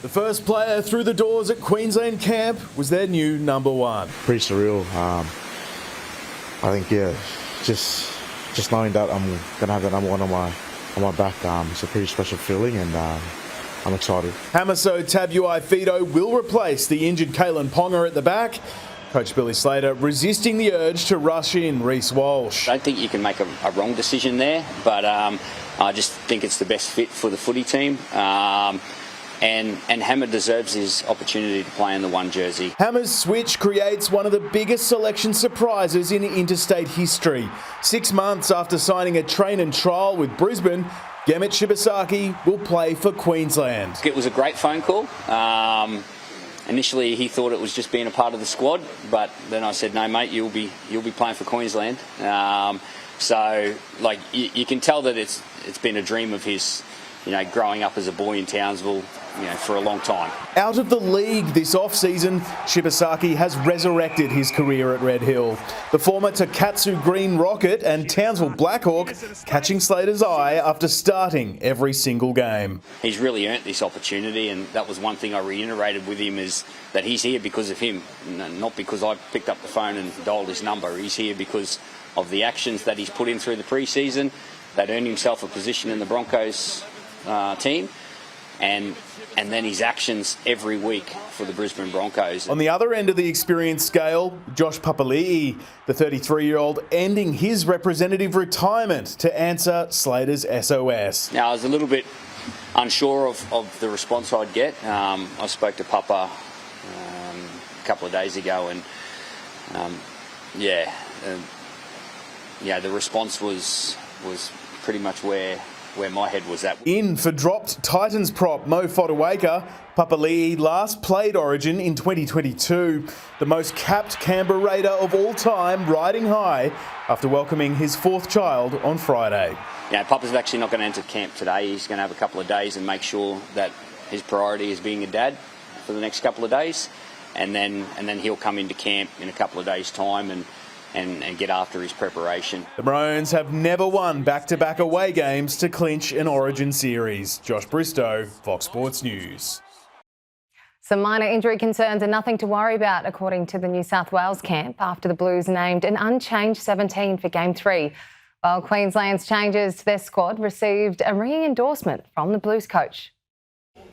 The first player through the doors at Queensland camp was their new number one. Pretty surreal. I think, yeah, just knowing that I'm going to have the number one on my back, it's a pretty special feeling, and I'm excited. Hamiso Tabuai-Fidow will replace the injured Kalen Ponga at the back. Coach Billy Slater resisting the urge to rush in Reece Walsh. I don't think you can make a wrong decision there, but I just think it's the best fit for the footy team. And Hammer deserves his opportunity to play in the one jersey. Hammer's switch creates one of the biggest selection surprises in interstate history. 6 months after signing a train and trial with Brisbane, Gemmet Shibasaki will play for Queensland. It was a great phone call. Initially, he thought it was just being a part of the squad, but then I said, "No, mate, you'll be playing for Queensland." So, like, you can tell that it's been a dream of his, growing up as a boy in Townsville, for a long time. Out of the league this off-season, Shibasaki has resurrected his career at Red Hill. The former Takatsu Green Rocket and Townsville Blackhawk catching Slater's eye after starting every single game. He's really earned this opportunity, and that was one thing I reiterated with him, is that he's here because of him, not because I picked up the phone and dialed his number. He's here because of the actions that he's put in through the pre-season that earned himself a position in the Broncos team, and then his actions every week for the Brisbane Broncos. On the other end of the experience scale, Josh Papalii, the 33-year-old, ending his representative retirement to answer Slater's SOS. Now, I was a little bit unsure of the response I'd get. I spoke to Papa a couple of days ago, and the response was pretty much where my head was at. In for dropped Titans prop Mo Fotuaika, Papalii last played Origin in 2022. The most capped Canberra Raider of all time, riding high after welcoming his fourth child on Friday. Papa's actually not going to enter camp today. He's going to have a couple of days and make sure that his priority is being a dad for the next couple of days, and then he'll come into camp in a couple of days' time and get after his preparation. The Maroons have never won back-to-back away games to clinch an Origin series. Josh Bristow, Fox Sports News. Some minor injury concerns are nothing to worry about, according to the New South Wales camp, after the Blues named an unchanged 17 for Game 3, while Queensland's changes to their squad received a ringing endorsement from the Blues coach.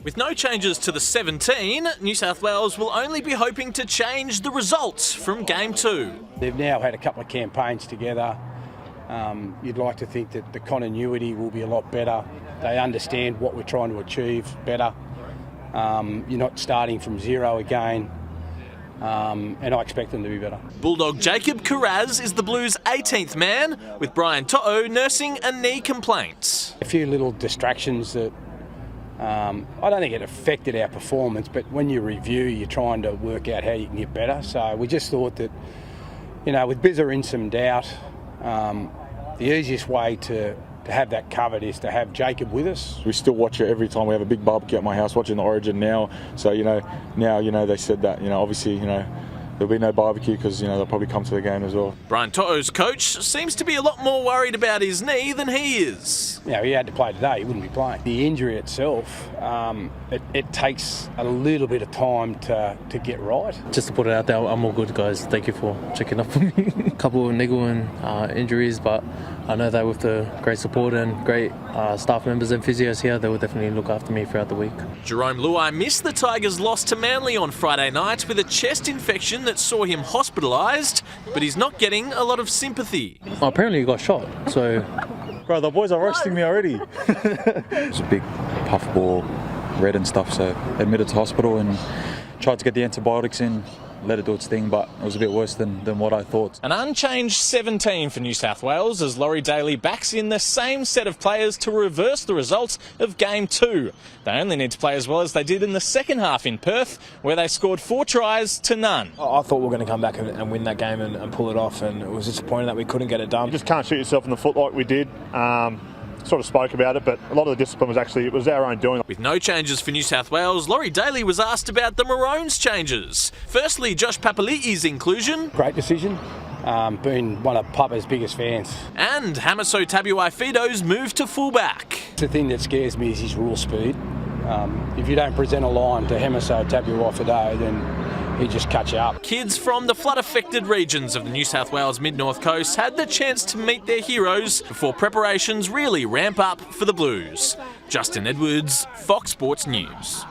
With no changes to the 17, New South Wales will only be hoping to change the results from Game 2. They've now had a couple of campaigns together. You'd like to think that the continuity will be a lot better. They understand what we're trying to achieve better. You're not starting from zero again. And I expect them to be better. Bulldog Jacob Carraz is the Blues' 18th man, with Brian To'o nursing a knee complaint. A few little distractions that I don't think it affected our performance, but when you review, you're trying to work out how you can get better. So we just thought that, with Bizza in some doubt, the easiest way to have that covered is to have Jacob with us. We still watch it every time we have a big barbecue at my house, watching the Origin now. So, now, they said that, obviously, there'll be no barbecue because, they'll probably come to the game as well. Brian To'o's coach seems to be a lot more worried about his knee than he is. He had to play today, he wouldn't be playing. The injury itself, it takes a little bit of time to get right. Just to put it out there, I'm all good, guys. Thank you for checking up on me. A couple of niggling injuries, but I know that with the great support and great staff members and physios here, they will definitely look after me throughout the week. Jerome Luai missed the Tigers' loss to Manly on Friday night with a chest infection that saw him hospitalised, but he's not getting a lot of sympathy. Well, apparently he got shot, so... Bro, the boys are roasting me already. It was a big puffball, red and stuff, so admitted to hospital and tried to get the antibiotics in, let it do its thing, but it was a bit worse than what I thought. An unchanged 17 for New South Wales as Laurie Daley backs in the same set of players to reverse the results of Game 2. They only need to play as well as they did in the second half in Perth, where they scored 4 tries to none. I thought we were going to come back and win that game and pull it off, and it was disappointing that we couldn't get it done. You just can't shoot yourself in the foot like we did. Sort of spoke about it, but a lot of the discipline was our own doing. With no changes for New South Wales, Laurie Daley was asked about the Maroons' changes. Firstly, Josh Papalii's inclusion. Great decision, being one of Papa's biggest fans. And Hamiso Tabuai-Fidow's move to fullback. The thing that scares me is his raw speed. If you don't present a line to Hemiso Tabuai-Fidei, then he just cuts you up. Kids from the flood-affected regions of the New South Wales mid-north coast had the chance to meet their heroes before preparations really ramp up for the Blues. Justin Edwards, Fox Sports News.